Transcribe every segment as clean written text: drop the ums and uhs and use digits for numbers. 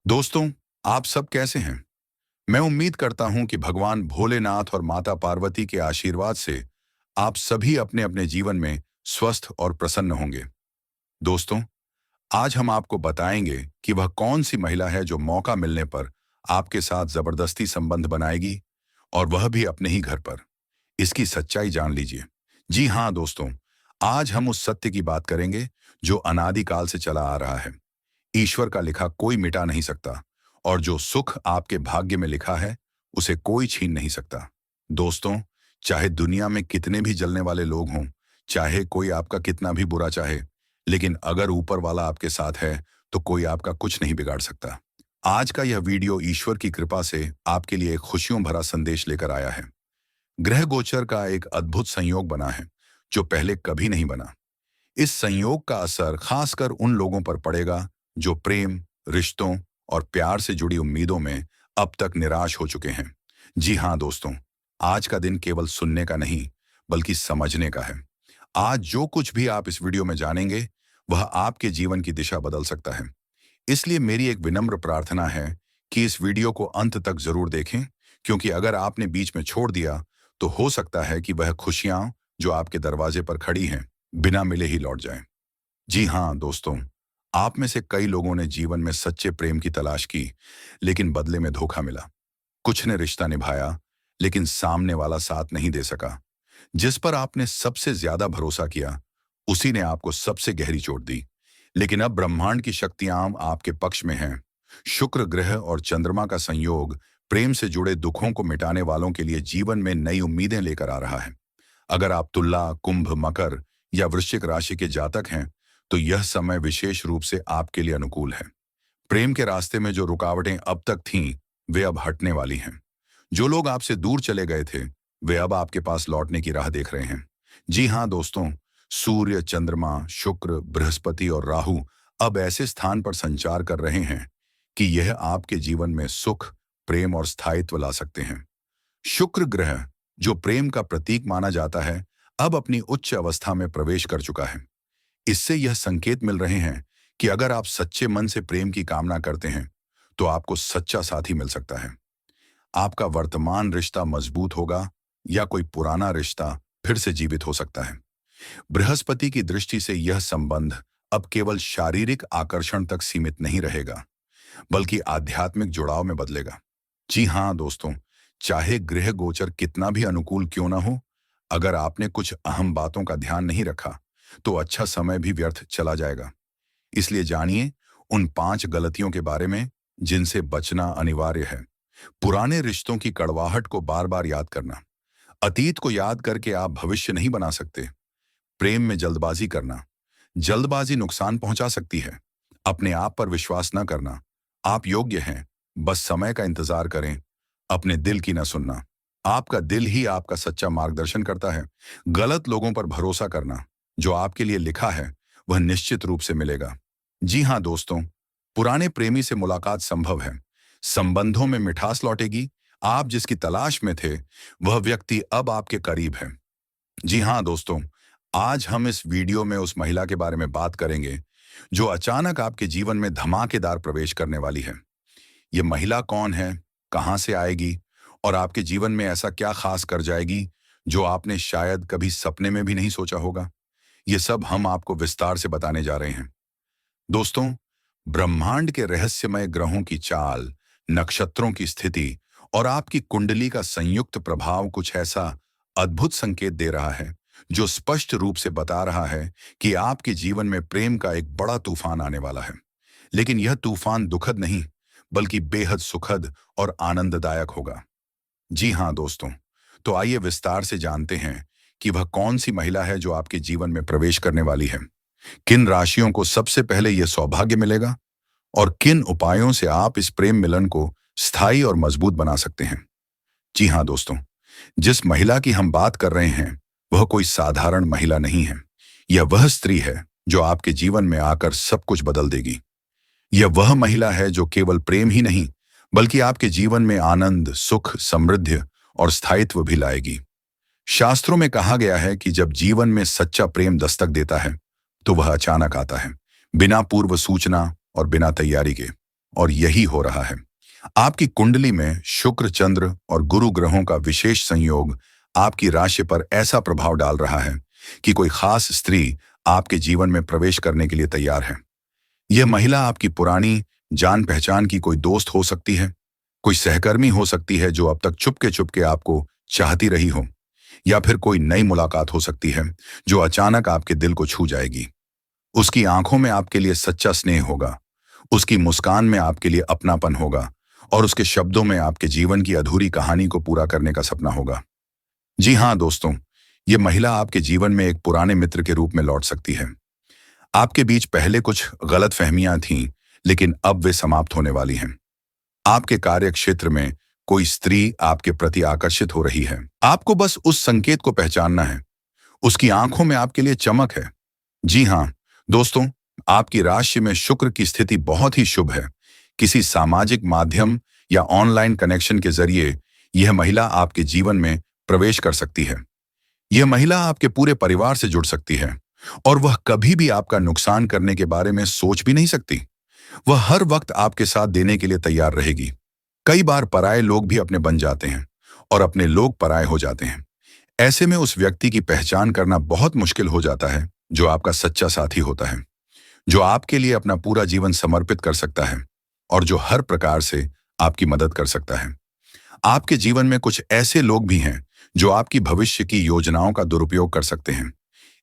दोस्तों, आप सब कैसे हैं? मैं उम्मीद करता हूं कि भगवान भोलेनाथ और माता पार्वती के आशीर्वाद से आप सभी अपने अपने जीवन में स्वस्थ और प्रसन्न होंगे। दोस्तों, आज हम आपको बताएंगे कि वह कौन सी महिला है जो मौका मिलने पर आपके साथ जबरदस्ती संबंध बनाएगी, और वह भी अपने ही घर पर। इसकी सच्चाई जान लीजिए। जी हाँ दोस्तों, आज हम उस सत्य की बात करेंगे जो अनादिकाल से चला आ रहा है। ईश्वर का लिखा कोई मिटा नहीं सकता, और जो सुख आपके भाग्य में लिखा है उसे कोई छीन नहीं सकता। दोस्तों, चाहे दुनिया में कितने भी जलने वाले लोग हों, चाहे कोई आपका कितना भी बुरा चाहे, लेकिन अगर ऊपर वाला आपके साथ है तो कोई आपका कुछ नहीं बिगाड़ सकता। आज का यह वीडियो ईश्वर की कृपा से आपके लिए एक खुशियों भरा संदेश लेकर आया है। ग्रह गोचर का एक अद्भुत संयोग बना है जो पहले कभी नहीं बना। इस संयोग का असर खासकर उन लोगों पर पड़ेगा जो प्रेम, रिश्तों और प्यार से जुड़ी उम्मीदों में अब तक निराश हो चुके हैं। जी हाँ दोस्तों, आज का दिन केवल सुनने का नहीं, बल्कि समझने का है। आज जो कुछ भी आप इस वीडियो में जानेंगे, वह आपके जीवन की दिशा बदल सकता है। इसलिए मेरी एक विनम्र प्रार्थना है कि इस वीडियो को अंत तक जरूर देखें, क्योंकि अगर आपने बीच में छोड़ दिया तो हो सकता है कि वह खुशियां जो आपके दरवाजे पर खड़ी हैं, बिना मिले ही लौट जाएं। जी हाँ दोस्तों, आप में से कई लोगों ने जीवन में सच्चे प्रेम की तलाश की, लेकिन बदले में धोखा मिला। कुछ ने रिश्ता निभाया, लेकिन सामने वाला साथ नहीं दे सका। जिस पर आपने सबसे ज्यादा भरोसा किया, उसी ने आपको सबसे गहरी चोट दी। लेकिन अब ब्रह्मांड की शक्तियां आपके पक्ष में हैं। शुक्र ग्रह और चंद्रमा का संयोग प्रेम से जुड़े दुखों को मिटाने वालों के लिए जीवन में नई उम्मीदें लेकर आ रहा है। अगर आप तुला, कुंभ, मकर या वृश्चिक राशि के जातक हैं, तो यह समय विशेष रूप से आपके लिए अनुकूल है। प्रेम के रास्ते में जो रुकावटें अब तक थीं, वे अब हटने वाली हैं। जो लोग आपसे दूर चले गए थे, वे अब आपके पास लौटने की राह देख रहे हैं। जी हाँ दोस्तों, सूर्य, चंद्रमा, शुक्र, बृहस्पति और राहु अब ऐसे स्थान पर संचार कर रहे हैं कि यह आपके जीवन में सुख, प्रेम और स्थायित्व ला सकते हैं। शुक्र ग्रह, जो प्रेम का प्रतीक माना जाता है, अब अपनी उच्च अवस्था में प्रवेश कर चुका है। इससे यह संकेत मिल रहे हैं कि अगर आप सच्चे मन से प्रेम की कामना करते हैं, तो आपको सच्चा साथी मिल सकता है। आपका वर्तमान रिश्ता मजबूत होगा, या कोई पुराना रिश्ता फिर से जीवित हो सकता है। बृहस्पति की दृष्टि से यह संबंध अब केवल शारीरिक आकर्षण तक सीमित नहीं रहेगा, बल्कि आध्यात्मिक जुड़ाव में बदलेगा। जी हाँ दोस्तों, चाहे गृह गोचर कितना भी अनुकूल क्यों ना हो, अगर आपने कुछ अहम बातों का ध्यान नहीं रखा, तो अच्छा समय भी व्यर्थ चला जाएगा। इसलिए जानिए उन 5 गलतियों के बारे में जिनसे बचना अनिवार्य है। पुराने रिश्तों की कड़वाहट को बार बार याद करना। अतीत को याद करके आप भविष्य नहीं बना सकते। प्रेम में जल्दबाजी करना। जल्दबाजी नुकसान पहुंचा सकती है। अपने आप पर विश्वास न करना। आप योग्य हैं, बस समय का इंतजार करें। अपने दिल की न सुनना। आपका दिल ही आपका सच्चा मार्गदर्शन करता है। गलत लोगों पर भरोसा करना। जो आपके लिए लिखा है वह निश्चित रूप से मिलेगा। जी हाँ दोस्तों, पुराने प्रेमी से मुलाकात संभव है। संबंधों में मिठास लौटेगी। आप जिसकी तलाश में थे, वह व्यक्ति अब आपके करीब है। जी हाँ दोस्तों, आज हम इस वीडियो में उस महिला के बारे में बात करेंगे जो अचानक आपके जीवन में धमाकेदार प्रवेश करने वाली है। ये महिला कौन है, कहां से आएगी, और आपके जीवन में ऐसा क्या खास कर जाएगी जो आपने शायद कभी सपने में भी नहीं सोचा होगा। ये सब हम आपको विस्तार से बताने जा रहे हैं। दोस्तों, ब्रह्मांड के रहस्यमय ग्रहों की चाल, नक्षत्रों की स्थिति और आपकी कुंडली का संयुक्त प्रभाव कुछ ऐसा अद्भुत संकेत दे रहा है जो स्पष्ट रूप से बता रहा है कि आपके जीवन में प्रेम का एक बड़ा तूफान आने वाला है। लेकिन यह तूफान दुखद नहीं, बल्कि बेहद सुखद और आनंददायक होगा। जी हाँ दोस्तों, तो आइए विस्तार से जानते हैं कि वह कौन सी महिला है जो आपके जीवन में प्रवेश करने वाली है। किन राशियों को सबसे पहले यह सौभाग्य मिलेगा, और किन उपायों से आप इस प्रेम मिलन को स्थायी और मजबूत बना सकते हैं। जी हाँ दोस्तों, जिस महिला की हम बात कर रहे हैं, वह कोई साधारण महिला नहीं है। यह वह स्त्री है जो आपके जीवन में आकर सब कुछ बदल देगी। यह वह महिला है जो केवल प्रेम ही नहीं, बल्कि आपके जीवन में आनंद, सुख, समृद्धि और स्थायित्व भी लाएगी। शास्त्रों में कहा गया है कि जब जीवन में सच्चा प्रेम दस्तक देता है, तो वह अचानक आता है, बिना पूर्व सूचना और बिना तैयारी के। और यही हो रहा है। आपकी कुंडली में शुक्र, चंद्र और गुरु ग्रहों का विशेष संयोग आपकी राशि पर ऐसा प्रभाव डाल रहा है कि कोई खास स्त्री आपके जीवन में प्रवेश करने के लिए तैयार है। यह महिला आपकी पुरानी जान पहचान की कोई दोस्त हो सकती है, कोई सहकर्मी हो सकती है जो अब तक चुपके चुपके आपको चाहती रही हो, या फिर कोई नई मुलाकात हो सकती है जो अचानक आपके दिल को छू जाएगी। उसकी आंखों में आपके लिए सच्चा स्नेह होगा, उसकी मुस्कान में आपके लिए अपनापन होगा और उसके शब्दों में आपके जीवन की अधूरी कहानी को पूरा करने का सपना होगा। जी हाँ दोस्तों, ये महिला आपके जीवन में एक पुराने मित्र के रूप में लौट सकती है। आपके बीच पहले कुछ गलतफहमियां थीं, लेकिन अब वे समाप्त होने वाली हैं। आपके कार्य क्षेत्र में कोई स्त्री आपके प्रति आकर्षित हो रही है। आपको बस उस संकेत को पहचानना है। उसकी आंखों में आपके लिए चमक है। जी हाँ दोस्तों, आपकी राशि में शुक्र की स्थिति बहुत ही शुभ है। किसी सामाजिक माध्यम या ऑनलाइन कनेक्शन के जरिए यह महिला आपके जीवन में प्रवेश कर सकती है। यह महिला आपके पूरे परिवार से जुड़ सकती है और वह कभी भी आपका नुकसान करने के बारे में सोच भी नहीं सकती। वह हर वक्त आपके साथ देने के लिए तैयार रहेगी। कई बार पराये लोग भी अपने बन जाते हैं और अपने लोग पराये हो जाते हैं। ऐसे में उस व्यक्ति की पहचान करना बहुत मुश्किल हो जाता है जो आपका सच्चा साथी होता है, जो आपके लिए अपना पूरा जीवन समर्पित कर सकता है और जो हर प्रकार से आपकी मदद कर सकता है। आपके जीवन में कुछ ऐसे लोग भी हैं जो आपकी भविष्य की योजनाओं का दुरुपयोग कर सकते हैं।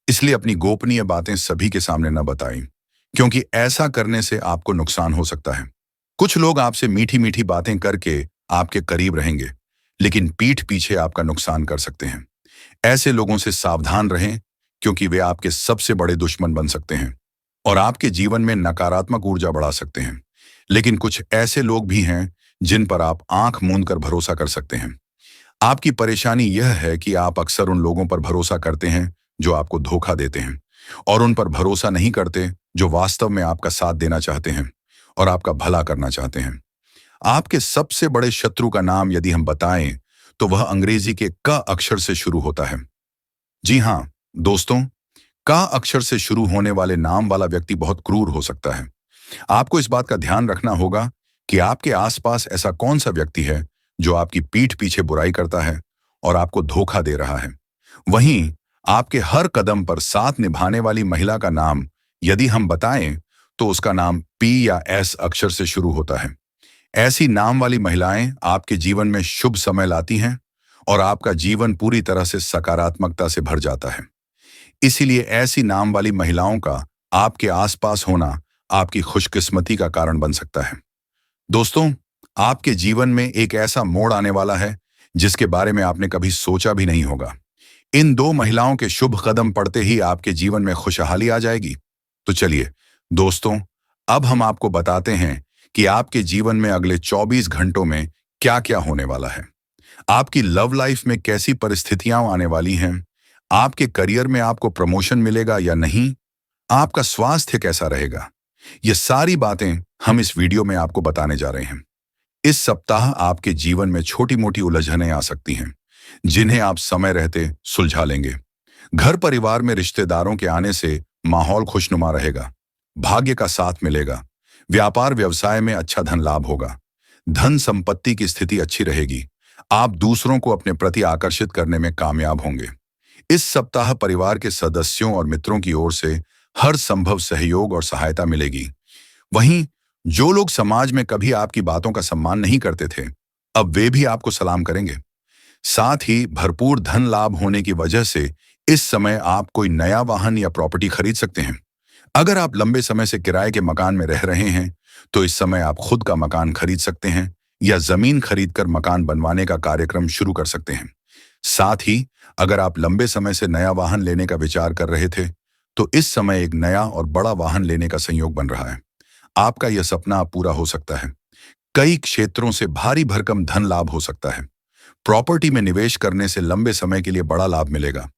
इसलिए अपनी गोपनीय बातें सभी के सामने न बताएं, क्योंकि ऐसा करने से आपको नुकसान हो सकता है। कुछ लोग आपसे मीठी मीठी बातें करके आपके करीब रहेंगे, लेकिन पीठ पीछे आपका नुकसान कर सकते हैं। ऐसे लोगों से सावधान रहें, क्योंकि वे आपके सबसे बड़े दुश्मन बन सकते हैं और आपके जीवन में नकारात्मक ऊर्जा बढ़ा सकते हैं। लेकिन कुछ ऐसे लोग भी हैं जिन पर आप आंख मूंद कर भरोसा कर सकते हैं। आपकी परेशानी यह है कि आप अक्सर उन लोगों पर भरोसा करते हैं जो आपको धोखा देते हैं, और उन पर भरोसा नहीं करते जो वास्तव में आपका साथ देना चाहते हैं और आपका भला करना चाहते हैं। आपके सबसे बड़े शत्रु का नाम यदि हम बताएं तो वह अंग्रेजी के क अक्षर से शुरू होता है। जी हाँ दोस्तों, का अक्षर से शुरू होने वाले नाम वाला व्यक्ति बहुत क्रूर हो सकता है। आपको इस बात का ध्यान रखना होगा कि आपके आसपास ऐसा कौन सा व्यक्ति है जो आपकी पीठ पीछे बुराई करता है और आपको धोखा दे रहा है। वहीं आपके हर कदम पर साथ निभाने वाली महिला का नाम यदि हम बताएं तो उसका नाम पी या एस अक्षर से शुरू होता है। ऐसी नाम वाली महिलाएं आपके जीवन में शुभ समय लाती हैं और आपका जीवन पूरी तरह से सकारात्मकता से भर जाता है। इसीलिए ऐसी नाम वाली महिलाओं का आपके आसपास होना आपकी खुशकिस्मती का कारण बन सकता है। दोस्तों, आपके जीवन में एक ऐसा मोड़ आने वाला है जिसके बारे में आपने कभी सोचा भी नहीं होगा। इन दो महिलाओं के शुभ कदम पड़ते ही आपके जीवन में खुशहाली आ जाएगी। तो चलिए दोस्तों, अब हम आपको बताते हैं कि आपके जीवन में अगले 24 घंटों में क्या क्या होने वाला है। आपकी लव लाइफ में कैसी परिस्थितियां आने वाली हैं, आपके करियर में आपको प्रमोशन मिलेगा या नहीं, आपका स्वास्थ्य कैसा रहेगा, ये सारी बातें हम इस वीडियो में आपको बताने जा रहे हैं। इस सप्ताह आपके जीवन में छोटी मोटी उलझनें आ सकती हैं, जिन्हें आप समय रहते सुलझा लेंगे। घर परिवार में रिश्तेदारों के आने से माहौल खुशनुमा रहेगा, भाग्य का साथ मिलेगा, व्यापार व्यवसाय में अच्छा धन लाभ होगा, धन संपत्ति की स्थिति अच्छी रहेगी, आप दूसरों को अपने प्रति आकर्षित करने में कामयाब होंगे। इस सप्ताह परिवार के सदस्यों और मित्रों की ओर से हर संभव सहयोग और सहायता मिलेगी। वहीं जो लोग समाज में कभी आपकी बातों का सम्मान नहीं करते थे, अब वे भी आपको सलाम करेंगे। साथ ही भरपूर धन लाभ होने की वजह से इस समय आप कोई नया वाहन या प्रॉपर्टी खरीद सकते हैं। अगर आप लंबे समय से किराए के मकान में रह रहे हैं तो इस समय आप खुद का मकान खरीद सकते हैं या जमीन खरीदकर मकान बनवाने का कार्यक्रम शुरू कर सकते हैं। साथ ही अगर आप लंबे समय से नया वाहन लेने का विचार कर रहे थे तो इस समय एक नया और बड़ा वाहन लेने का संयोग बन रहा है। आपका यह सपना अब पूरा हो सकता है। कई क्षेत्रों से भारी भरकम धन लाभ हो सकता है। प्रॉपर्टी में निवेश करने से लंबे समय के लिए बड़ा लाभ मिलेगा।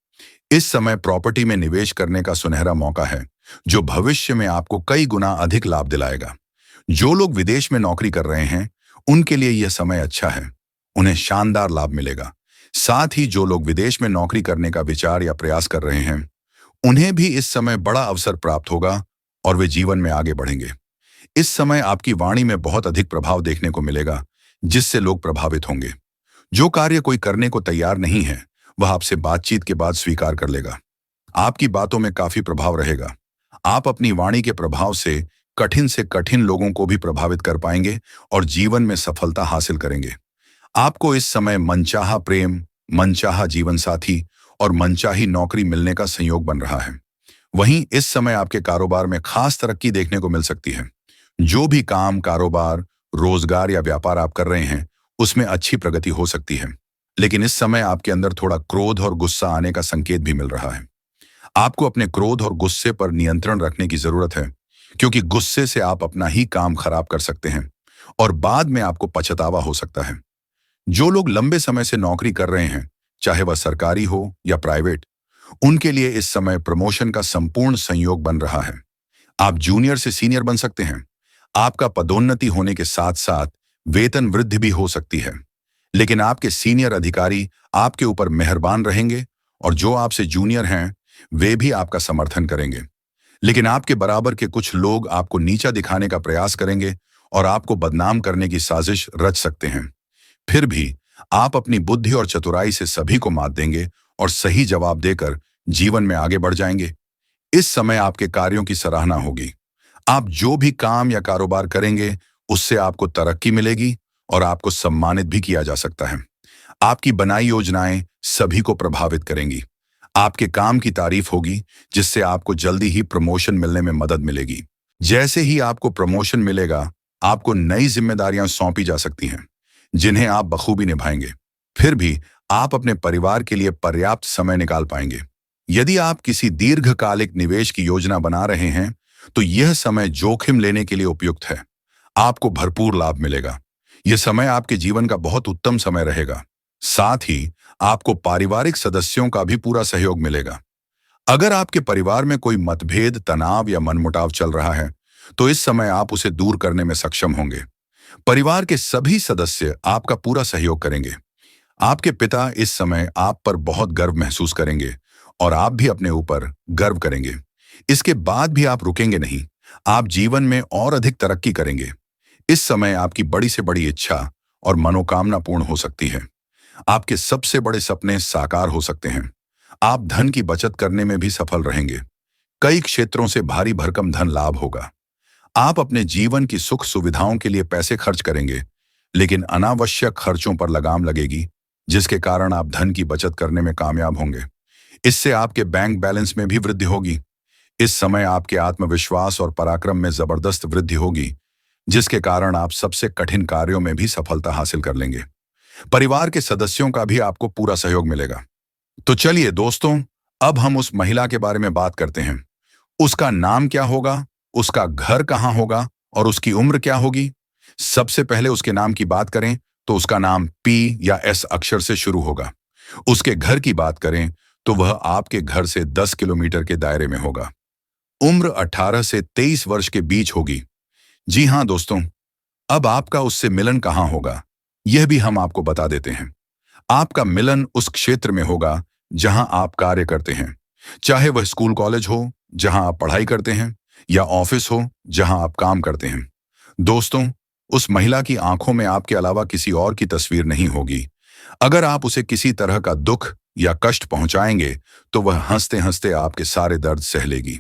इस समय प्रॉपर्टी में निवेश करने का सुनहरा मौका है जो भविष्य में आपको कई गुना अधिक लाभ दिलाएगा। जो लोग विदेश में नौकरी कर रहे हैं उनके लिए यह समय अच्छा है, उन्हें शानदार लाभ मिलेगा। साथ ही जो लोग विदेश में नौकरी करने का विचार या प्रयास कर रहे हैं उन्हें भी इस समय बड़ा अवसर प्राप्त होगा और वे जीवन में आगे बढ़ेंगे। इस समय आपकी वाणी में बहुत अधिक प्रभाव देखने को मिलेगा, जिससे लोग प्रभावित होंगे। जो कार्य कोई करने को तैयार नहीं है, वह आपसे बातचीत के बाद स्वीकार कर लेगा। आपकी बातों में काफी प्रभाव रहेगा। आप अपनी वाणी के प्रभाव से कठिन लोगों को भी प्रभावित कर पाएंगे और जीवन में सफलता हासिल करेंगे। आपको इस समय मनचाहा प्रेम, मनचाहा जीवन साथी और मनचाही नौकरी मिलने का संयोग बन रहा है। वहीं इस समय आपके कारोबार में खास तरक्की देखने को मिल सकती है। जो भी काम, कारोबार, रोजगार या व्यापार आप कर रहे हैं, उसमें अच्छी प्रगति हो सकती है। लेकिन इस समय आपके अंदर थोड़ा क्रोध और गुस्सा आने का संकेत भी मिल रहा है। आपको अपने क्रोध और गुस्से पर नियंत्रण रखने की जरूरत है, क्योंकि गुस्से से आप अपना ही काम खराब कर सकते हैं और बाद में आपको पछतावा हो सकता है। जो लोग लंबे समय से नौकरी कर रहे हैं, चाहे वह सरकारी हो या प्राइवेट, उनके लिए इस समय प्रमोशन का संपूर्ण संयोग बन रहा है। आप जूनियर से सीनियर बन सकते हैं। आपका पदोन्नति होने के साथ साथ वेतन वृद्धि भी हो सकती है। लेकिन आपके सीनियर अधिकारी आपके ऊपर मेहरबान रहेंगे और जो आपसे जूनियर हैं, वे भी आपका समर्थन करेंगे। लेकिन आपके बराबर के कुछ लोग आपको नीचा दिखाने का प्रयास करेंगे और आपको बदनाम करने की साजिश रच सकते हैं। फिर भी आप अपनी बुद्धि और चतुराई से सभी को मात देंगे और सही जवाब देकर जीवन में आगे बढ़ जाएंगे। इस समय आपके कार्यों की सराहना होगी। आप जो भी काम या कारोबार करेंगे, उससे आपको तरक्की मिलेगी और आपको सम्मानित भी किया जा सकता है। आपकी बनाई योजनाएं सभी को प्रभावित करेंगी। आपके काम की तारीफ होगी, जिससे आपको जल्दी ही प्रमोशन मिलने में मदद मिलेगी। जैसे ही आपको प्रमोशन मिलेगा, आपको नई जिम्मेदारियां सौंपी जा सकती हैं, जिन्हें आप बखूबी निभाएंगे। फिर भी आप अपने परिवार के लिए पर्याप्त समय निकाल पाएंगे। यदि आप किसी दीर्घकालिक निवेश की योजना बना रहे हैं, तो यह समय जोखिम लेने के लिए उपयुक्त है। आपको भरपूर लाभ मिलेगा। यह समय आपके जीवन का बहुत उत्तम समय रहेगा। साथ ही आपको पारिवारिक सदस्यों का भी पूरा सहयोग मिलेगा। अगर आपके परिवार में कोई मतभेद, तनाव या मनमुटाव चल रहा है, तो इस समय आप उसे दूर करने में सक्षम होंगे। परिवार के सभी सदस्य आपका पूरा सहयोग करेंगे। आपके पिता इस समय आप पर बहुत गर्व महसूस करेंगे और आप भी अपने ऊपर गर्व करेंगे। इसके बाद भी आप रुकेंगे नहीं। आप जीवन में और अधिक तरक्की करेंगे। इस समय आपकी बड़ी से बड़ी इच्छा और मनोकामना पूर्ण हो सकती है। आपके सबसे बड़े सपने साकार हो सकते हैं। आप धन की बचत करने में भी सफल रहेंगे। कई क्षेत्रों से भारी भरकम धन लाभ होगा। आप अपने जीवन की सुख सुविधाओं के लिए पैसे खर्च करेंगे, लेकिन अनावश्यक खर्चों पर लगाम लगेगी, जिसके कारण आप धन की बचत करने में कामयाब होंगे। इससे आपके बैंक बैलेंस में भी वृद्धि होगी। इस समय आपके आत्मविश्वास और पराक्रम में जबरदस्त वृद्धि होगी, जिसके कारण आप सबसे कठिन कार्यों में भी सफलता हासिल कर लेंगे। परिवार के सदस्यों का भी आपको पूरा सहयोग मिलेगा। तो चलिए दोस्तों, अब हम उस महिला के बारे में बात करते हैं। उसका नाम क्या होगा, उसका घर कहाँ होगा और उसकी उम्र क्या होगी। सबसे पहले उसके नाम की बात करें तो उसका नाम पी या एस अक्षर से शुरू होगा। उसके घर की बात करें तो वह आपके घर से 10 किलोमीटर के दायरे में होगा। उम्र 18 से 23 वर्ष के बीच होगी। जी हाँ दोस्तों, अब आपका उससे मिलन कहाँ होगा, यह भी हम आपको बता देते हैं। आपका मिलन उस क्षेत्र में होगा जहां आप कार्य करते हैं, चाहे वह स्कूल कॉलेज हो जहां आप पढ़ाई करते हैं या ऑफिस हो जहां आप काम करते हैं। दोस्तों, उस महिला की आंखों में आपके अलावा किसी और की तस्वीर नहीं होगी। अगर आप उसे किसी तरह का दुख या कष्ट पहुंचाएंगे, तो वह हंसते हंसते आपके सारे दर्द सह लेगी।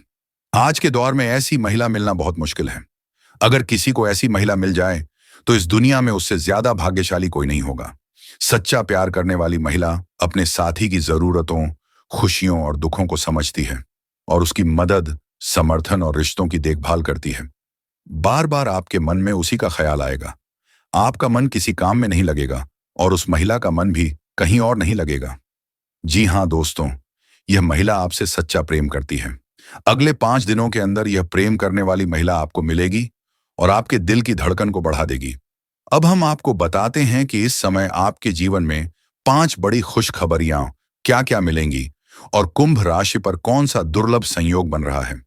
आज के दौर में ऐसी महिला मिलना बहुत मुश्किल है। अगर किसी को ऐसी महिला मिल जाए, तो इस दुनिया में उससे ज्यादा भाग्यशाली कोई नहीं होगा। सच्चा प्यार करने वाली महिला अपने साथी की जरूरतों, खुशियों और दुखों को समझती है और उसकी मदद, समर्थन और रिश्तों की देखभाल करती है। बार बार आपके मन में उसी का ख्याल आएगा। आपका मन किसी काम में नहीं लगेगा और उस महिला का मन भी कहीं और नहीं लगेगा। जी हाँ दोस्तों, यह महिला आपसे सच्चा प्रेम करती है। अगले 5 दिनों के अंदर यह प्रेम करने वाली महिला आपको मिलेगी और आपके दिल की धड़कन को बढ़ा देगी। अब हम आपको बताते हैं कि इस समय आपके जीवन में 5 बड़ी खुशखबरियां क्या क्या मिलेंगी और कुंभ राशि पर कौन सा दुर्लभ संयोग बन रहा है।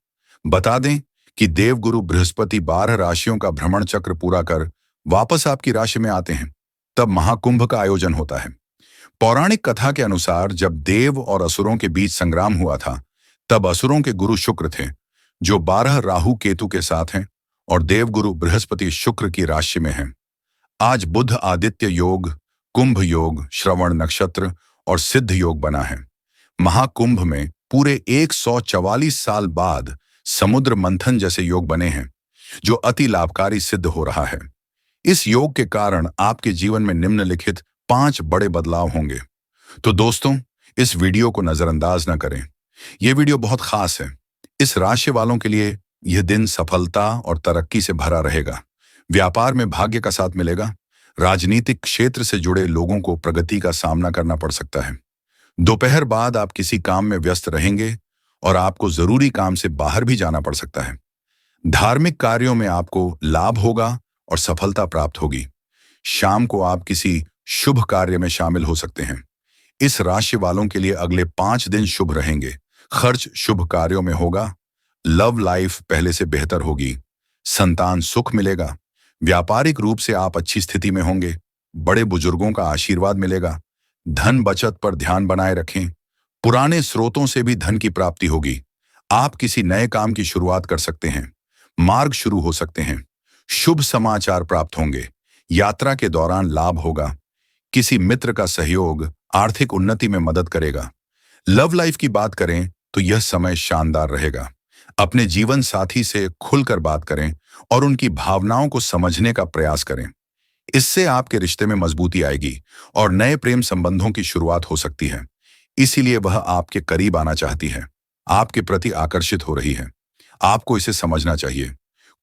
बता दें कि देवगुरु बृहस्पति 12 राशियों का भ्रमण चक्र पूरा कर वापस आपकी राशि में आते हैं, तब महाकुंभ का आयोजन होता है। पौराणिक कथा के अनुसार जब देव और असुरों के बीच संग्राम हुआ था, तब असुरों के गुरु शुक्र थे, जो 12 राहु केतु के साथ हैं, और देवगुरु बृहस्पति शुक्र की राशि में है। आज बुध आदित्य योग, कुंभ योग, श्रवण नक्षत्र और सिद्ध योग बना है। महाकुंभ में पूरे 144 साल बाद समुद्र मंथन जैसे योग बने हैं, जो अति लाभकारी सिद्ध हो रहा है। इस योग के कारण आपके जीवन में निम्नलिखित 5 बड़े बदलाव होंगे। तो दोस्तों, इस वीडियो को नजरअंदाज न करें। यह वीडियो बहुत खास है। इस राशि वालों के लिए यह दिन सफलता और तरक्की से भरा रहेगा। व्यापार में भाग्य का साथ मिलेगा। राजनीतिक क्षेत्र से जुड़े लोगों को प्रगति का सामना करना पड़ सकता है। दोपहर बाद आप किसी काम में व्यस्त रहेंगे और आपको जरूरी काम से बाहर भी जाना पड़ सकता है। धार्मिक कार्यों में आपको लाभ होगा और सफलता प्राप्त होगी। शाम को आप किसी शुभ कार्य में शामिल हो सकते हैं। इस राशि वालों के लिए अगले 5 दिन शुभ रहेंगे। खर्च शुभ कार्यों में होगा। लव लाइफ पहले से बेहतर होगी। संतान सुख मिलेगा। व्यापारिक रूप से आप अच्छी स्थिति में होंगे। बड़े बुजुर्गों का आशीर्वाद मिलेगा। धन बचत पर ध्यान बनाए रखें। पुराने स्रोतों से भी धन की प्राप्ति होगी। आप किसी नए काम की शुरुआत कर सकते हैं। मार्ग शुरू हो सकते हैं। शुभ समाचार प्राप्त होंगे। यात्रा के दौरान लाभ होगा। किसी मित्र का सहयोग आर्थिक उन्नति में मदद करेगा। लव लाइफ की बात करें तो यह समय शानदार रहेगा। अपने जीवन साथी से खुलकर बात करें और उनकी भावनाओं को समझने का प्रयास करें। इससे आपके रिश्ते में मजबूती आएगी और नए प्रेम संबंधों की शुरुआत हो सकती है। इसीलिए वह आपके करीब आना चाहती है, आपके प्रति आकर्षित हो रही है। आपको इसे समझना चाहिए।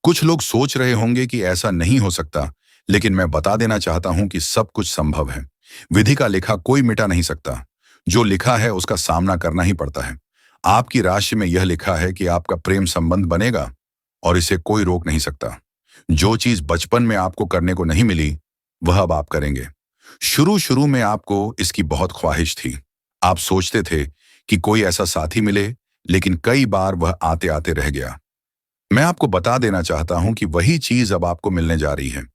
कुछ लोग सोच रहे होंगे कि ऐसा नहीं हो सकता, लेकिन मैं बता देना चाहता हूं कि सब कुछ संभव है। विधि का लिखा कोई मिटा नहीं सकता। जो लिखा है उसका सामना करना ही पड़ता है। आपकी राशि में यह लिखा है कि आपका प्रेम संबंध बनेगा और इसे कोई रोक नहीं सकता। जो चीज बचपन में आपको करने को नहीं मिली, वह अब आप करेंगे। शुरू में आपको इसकी बहुत ख्वाहिश थी। आप सोचते थे कि कोई ऐसा साथी मिले, लेकिन कई बार वह आते आते रह गया। मैं आपको बता देना चाहता हूं कि वही चीज अब आपको मिलने जा रही है।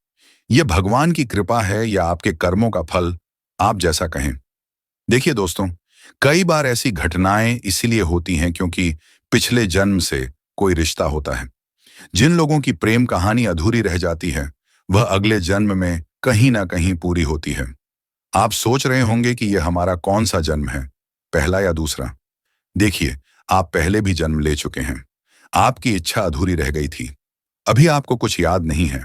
यह भगवान की कृपा है या आपके कर्मों का फल, आप जैसा कहें। देखिए दोस्तों, कई बार ऐसी घटनाएं इसीलिए होती हैं क्योंकि पिछले जन्म से कोई रिश्ता होता है। जिन लोगों की प्रेम कहानी अधूरी रह जाती है, वह अगले जन्म में कहीं ना कहीं पूरी होती है। आप सोच रहे होंगे कि यह हमारा कौन सा जन्म है, पहला या दूसरा। देखिए, आप पहले भी जन्म ले चुके हैं। आपकी इच्छा अधूरी रह गई थी। अभी आपको कुछ याद नहीं है,